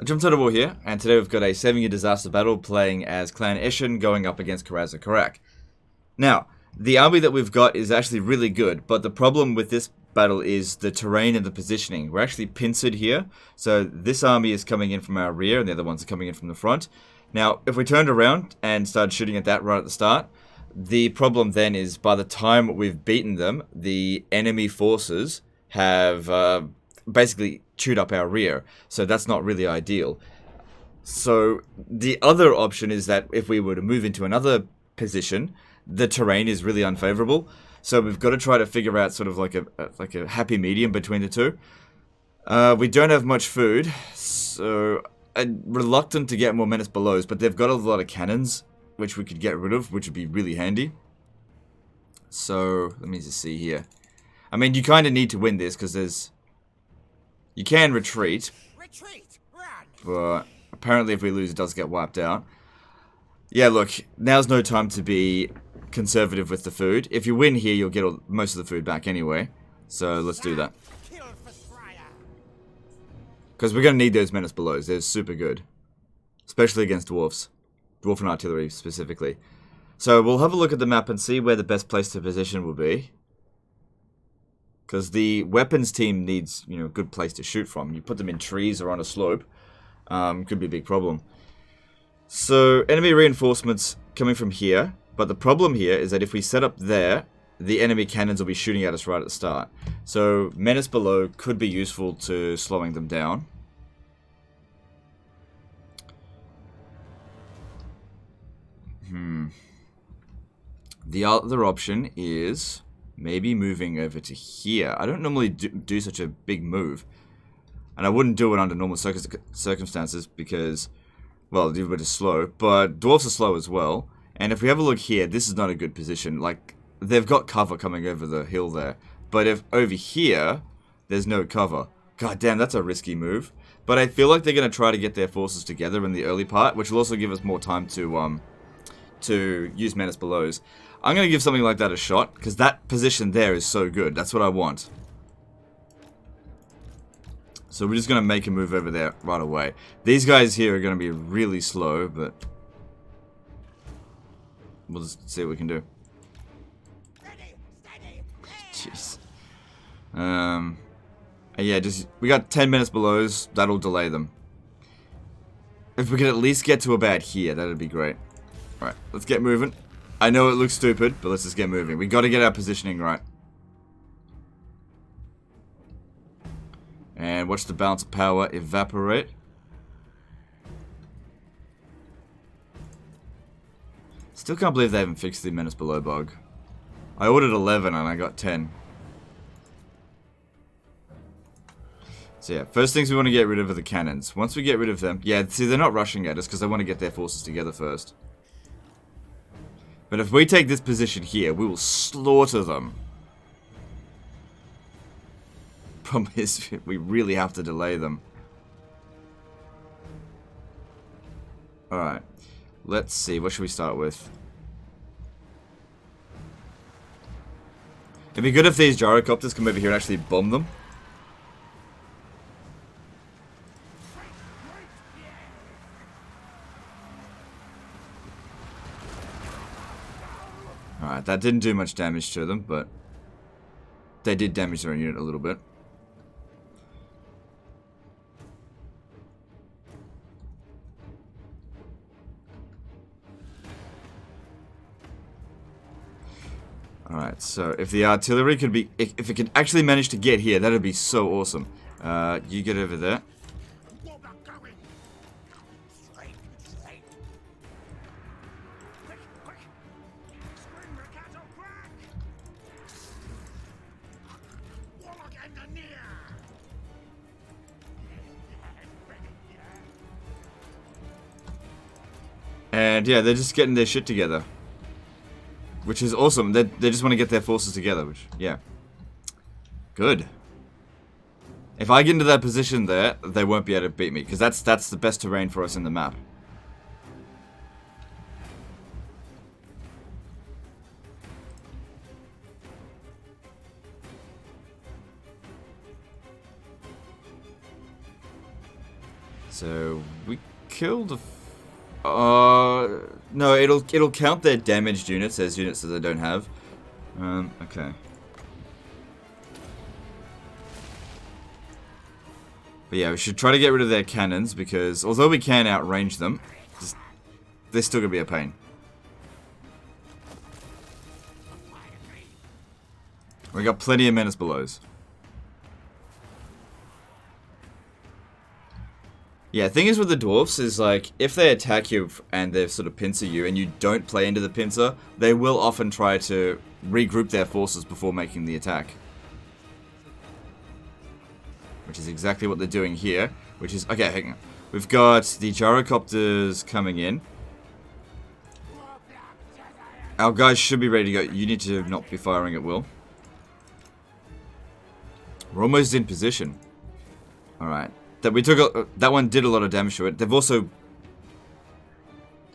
Jump to the War here, and today we've got a 7-year disaster battle playing as Clan Eshin going up against Karaza Karak. Now, the army that we've got is actually really good, but the problem with this battle is the terrain and the positioning. We're actually pincered here, so this army is coming in from our rear and the other ones are coming in from the front. Now, if we turned around and started shooting at that right at the start, the problem then is by the time we've beaten them, the enemy forces have basically chewed up our rear, so that's not really ideal. So the other option is that if we were to move into another position, the terrain is really unfavorable. So we've got to try to figure out sort of like a happy medium between the two. We don't have much food, so I'm reluctant to get more Menace Belows, but they've got a lot of cannons, which we could get rid of, which would be really handy. So let me just see here. I mean, you kind of need to win this because there's... You can retreat, but apparently if we lose, it does get wiped out. Yeah, look, now's no time to be conservative with the food. If you win here, you'll get most of the food back anyway. So let's do that. Because we're going to need those Menace Belows. They're super good. Especially against dwarfs. Dwarf and artillery specifically. So we'll have a look at the map and see where the best place to position will be. Because the weapons team needs, you know, a good place to shoot from. You put them in trees or on a slope, could be a big problem. So, enemy reinforcements coming from here. But the problem here is that if we set up there, the enemy cannons will be shooting at us right at the start. So, Menace Below could be useful to slowing them down. The other option is... maybe moving over to here. I don't normally do such a big move. And I wouldn't do it under normal circumstances because, well, the bit is slow. But dwarves are slow as well. And if we have a look here, this is not a good position. Like, they've got cover coming over the hill there. But if over here, there's no cover. God damn, that's a risky move. But I feel like they're going to try to get their forces together in the early part, which will also give us more time to use Menace Belows. I'm going to give something like that a shot, because that position there is so good. That's what I want. So we're just going to make a move over there right away. These guys here are going to be really slow, but we'll just see what we can do. Jeez. Yeah, we got 10 Menace Belows. That'll delay them. If we could at least get to about here, that'd be great. Alright, let's get moving. I know it looks stupid, but let's just get moving. We got to get our positioning right. And watch the balance of power evaporate. Still can't believe they haven't fixed the Menace Below bug. I ordered 11 and I got 10. So yeah, first things we want to get rid of are the cannons. Once we get rid of them... yeah, see, they're not rushing at us because they want to get their forces together first. But if we take this position here, we will slaughter them. Problem is, we really have to delay them. Alright. Let's see, what should we start with? It'd be good if these gyrocopters come over here and actually bomb them. Alright, that didn't do much damage to them, but they did damage their own unit a little bit. Alright, so if the artillery could be... if it could actually manage to get here, that would be so awesome. You get over there. And yeah, they're just getting their shit together. Which is awesome. They just want to get their forces together, which, yeah. Good. If I get into that position there, they won't be able to beat me, because that's the best terrain for us in the map. So we killed a... no, it'll count their damaged units as units that they don't have. Okay. But yeah, we should try to get rid of their cannons, because although we can outrange them, they're still gonna be a pain. We got plenty of menace belows. Yeah, the thing is with the dwarfs is, like, if they attack you and they sort of pincer you and you don't play into the pincer, they will often try to regroup their forces before making the attack. Which is exactly what they're doing here, which is... Okay, hang on. We've got the gyrocopters coming in. Our guys should be ready to go. You need to not be firing at will. We're almost in position. Alright. That one did a lot of damage to it. They've also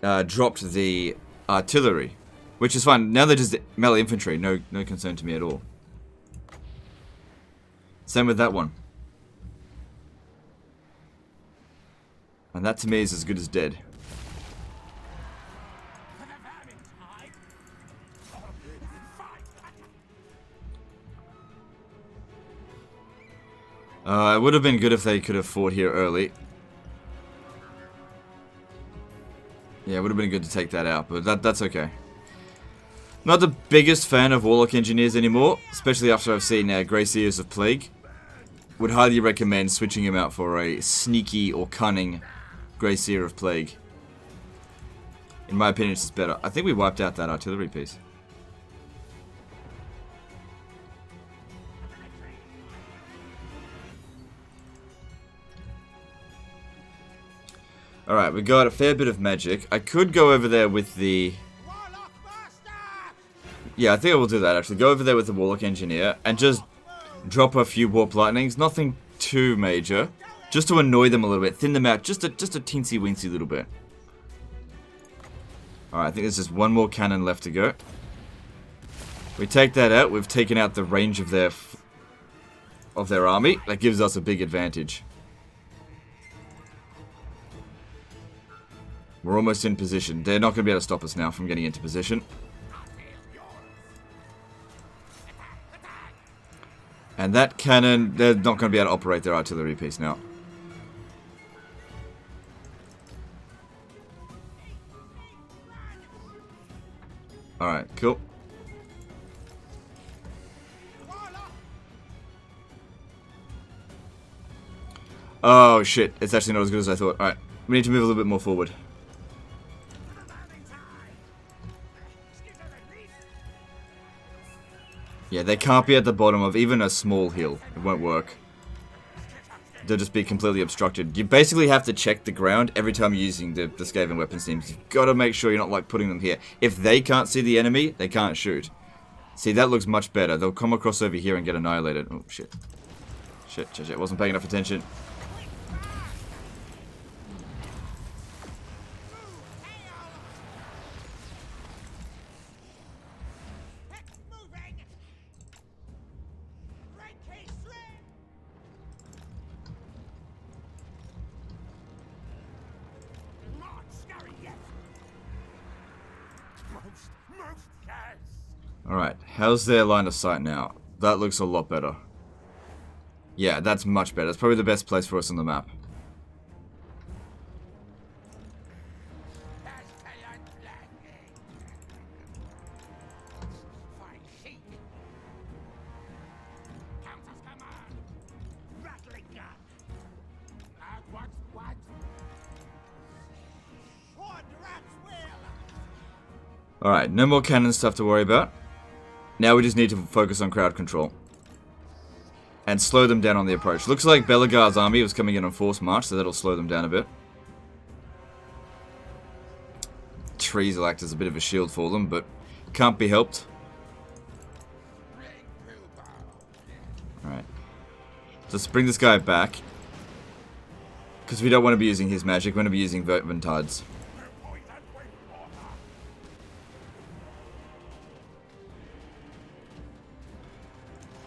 dropped the artillery, which is fine. Now they're just melee infantry. No concern to me at all. Same with that one. And that to me is as good as dead. It would have been good if they could have fought here early. Yeah, it would have been good to take that out, but that's okay. Not the biggest fan of Warlock Engineers anymore, especially after I've seen Grey Seers of Plague. Would highly recommend switching him out for a sneaky or cunning Grey Seer of Plague. In my opinion, it's just better. I think we wiped out that artillery piece. Alright, we got a fair bit of magic. I could go over there with the... Yeah, I think I will do that actually. Go over there with the Warlock Engineer and just drop a few Warp Lightnings. Nothing too major. Just to annoy them a little bit. Thin them out just a teensy-weensy little bit. Alright, I think there's just one more cannon left to go. We take that out. We've taken out the range of their army. That gives us a big advantage. We're almost in position. They're not going to be able to stop us now from getting into position. And that cannon, they're not going to be able to operate their artillery piece now. Alright, cool. Oh shit, it's actually not as good as I thought. Alright, we need to move a little bit more forward. Yeah, they can't be at the bottom of even a small hill. It won't work. They'll just be completely obstructed. You basically have to check the ground every time you're using the Skaven weapons teams. You've got to make sure you're not like putting them here. If they can't see the enemy, they can't shoot. See, that looks much better. They'll come across over here and get annihilated. Oh, shit. Shit. Wasn't paying enough attention. Alright, how's their line of sight now? That looks a lot better. Yeah, that's much better. It's probably the best place for us on the map. Alright, no more cannon stuff to worry about. Now we just need to focus on crowd control. And slow them down on the approach. Looks like Belegar's army was coming in on forced march, so that'll slow them down a bit. Trees will act as a bit of a shield for them, but can't be helped. Alright. Let's bring this guy back. Because we don't want to be using his magic, we want to be using Vertmantide's.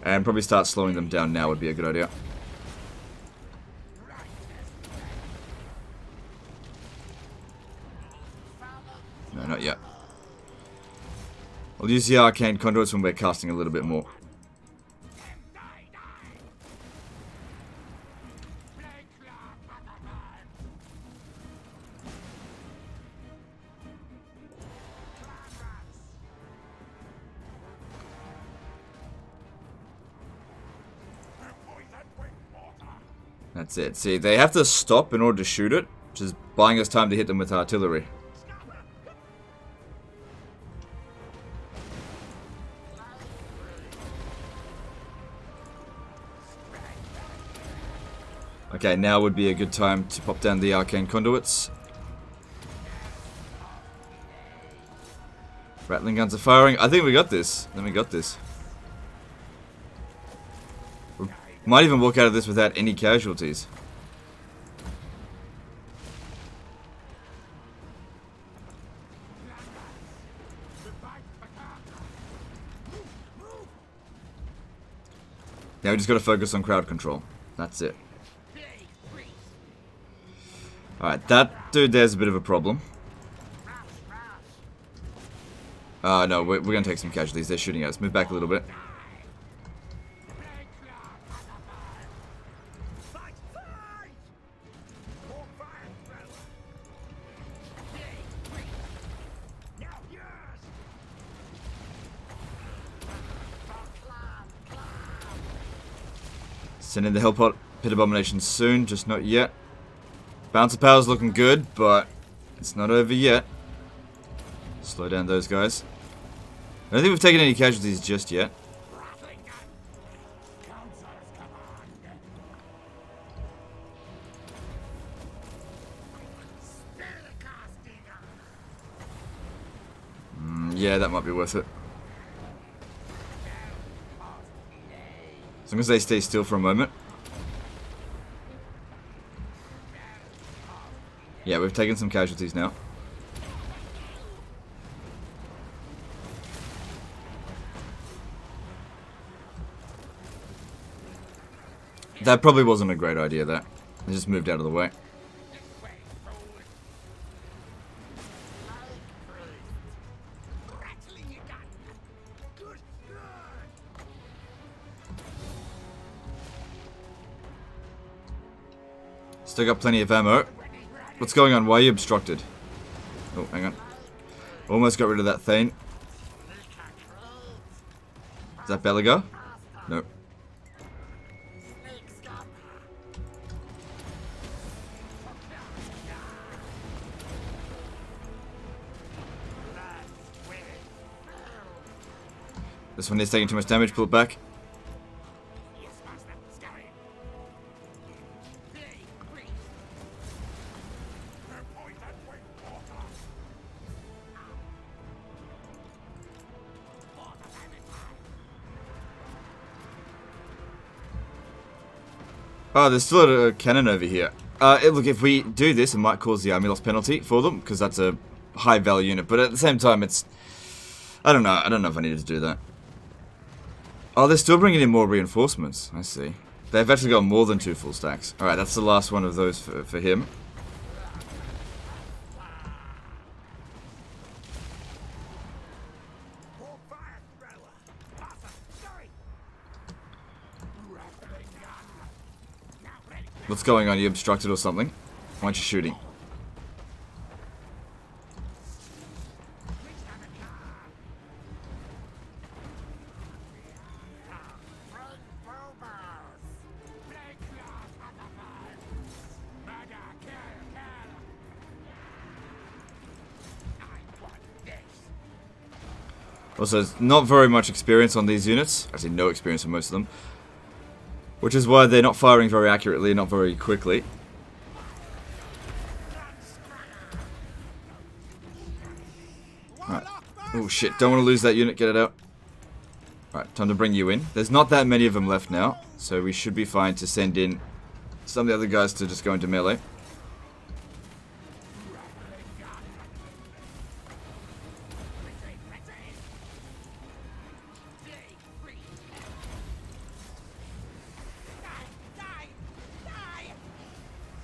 And probably start slowing them down now would be a good idea. No, not yet. I'll use the arcane conduits when we're casting a little bit more. That's it. See, they have to stop in order to shoot it, which is buying us time to hit them with artillery. Okay, now would be a good time to pop down the arcane conduits. Rattling guns are firing. I think we got this. Then we got this. We might even walk out of this without any casualties. Now we just got to focus on crowd control. That's it. Alright, that dude there's a bit of a problem. No, we're going to take some casualties. They're shooting at us. Move back a little bit. Send in the Hellpot Pit Abomination soon, just not yet. Bouncer power's looking good, but it's not over yet. Slow down those guys. I don't think we've taken any casualties just yet. Yeah, that might be worth it. As long as they stay still for a moment. Yeah, we've taken some casualties now. That probably wasn't a great idea, that. I just moved out of the way. Still got plenty of ammo. What's going on? Why are you obstructed? Oh, hang on. Almost got rid of that Thane. Is that Belagar? Nope. This one is taking too much damage. Pull it back. Oh, there's still a cannon over here. Look, if we do this, it might cause the army loss penalty for them, because that's a high value unit. But at the same time, it's... I don't know. I don't know if I needed to do that. Oh, they're still bringing in more reinforcements. I see. They've actually got more than 2 full stacks. Alright, that's the last one of those for him. What's going on? You obstructed or something? Why aren't you shooting? Also, there's not very much experience on these units. Actually, no experience on most of them. Which is why they're not firing very accurately, not very quickly. Alright. Oh shit, don't want to lose that unit, get it out. Alright, time to bring you in. There's not that many of them left now, so we should be fine to send in some of the other guys to just go into melee.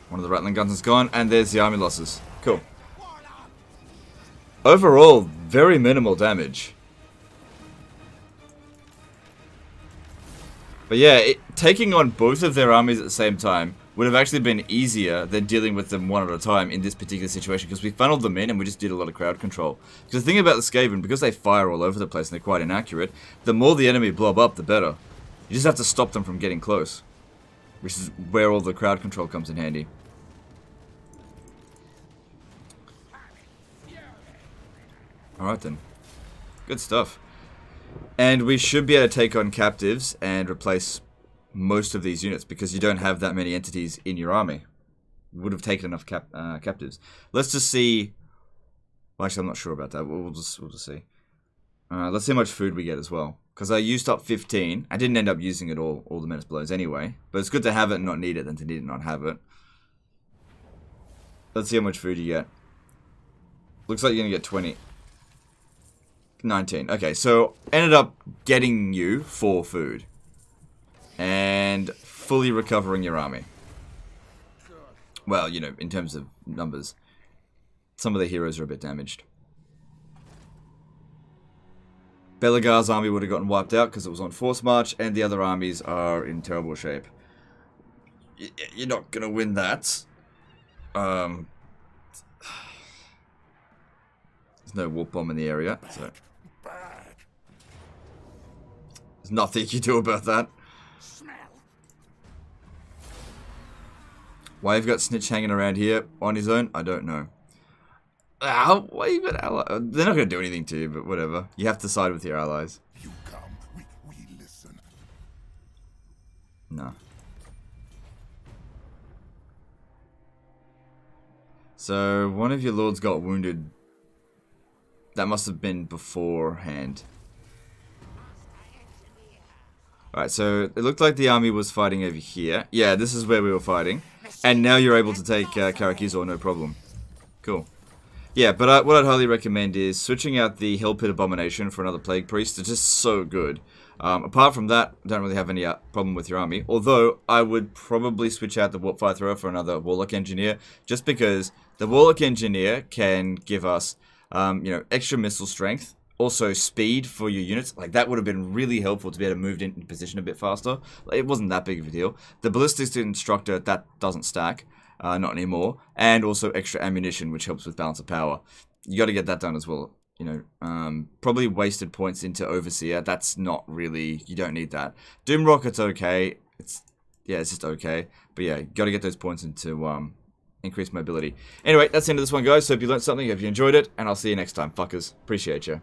One of the rattling guns is gone, and there's the army losses. Cool. Overall, very minimal damage. But yeah, taking on both of their armies at the same time would have actually been easier than dealing with them one at a time in this particular situation, because we funneled them in and we just did a lot of crowd control. Because the thing about the Skaven, because they fire all over the place and they're quite inaccurate, the more the enemy blob up, the better. You just have to stop them from getting close, which is where all the crowd control comes in handy. Alright then. Good stuff. And we should be able to take on captives and replace most of these units, because you don't have that many entities in your army. You would have taken enough captives. Let's just see. Well, actually, I'm not sure about that. We'll just see. Let's see how much food we get as well. Because I used up 15. I didn't end up using it all the menace blows anyway. But it's good to have it and not need it than to need it and not have it. Let's see how much food you get. Looks like you're going to get 20. 19. Okay, so ended up getting you 4 food. And fully recovering your army. Well, you know, in terms of numbers. Some of the heroes are a bit damaged. Belagar's army would have gotten wiped out because it was on force march, and the other armies are in terrible shape. You're not going to win that. There's no warp bomb in the area, so there's nothing you can do about that. Why you've got Snitch hanging around here on his own, I don't know. Why you got allies? They're not going to do anything to you, but whatever. You have to side with your allies. You come, we listen. No. So, one of your lords got wounded. That must have been beforehand. Alright, so it looked like the army was fighting over here. Yeah, this is where we were fighting. And now you're able to take Karakizor, no problem. Cool. Yeah, but what I'd highly recommend is switching out the Hell Pit Abomination for another Plague Priest. It's just so good. Apart from that, I don't really have any problem with your army. Although, I would probably switch out the Warp Fire Thrower for another Warlock Engineer. Just because the Warlock Engineer can give us, you know, extra missile strength. Also, speed for your units. Like, that would have been really helpful to be able to move into position a bit faster. It wasn't that big of a deal. The Ballistics Instructor, that doesn't stack. Not anymore. And also extra ammunition, which helps with balance of power. You got to get that done as well. You know, probably wasted points into Overseer. That's not really, you don't need that. Doom Rocket's okay. It's just okay. But yeah, got to get those points into increased mobility. Anyway, that's the end of this one, guys. So hope you learned something, hope you enjoyed it, and I'll see you next time, fuckers. Appreciate you.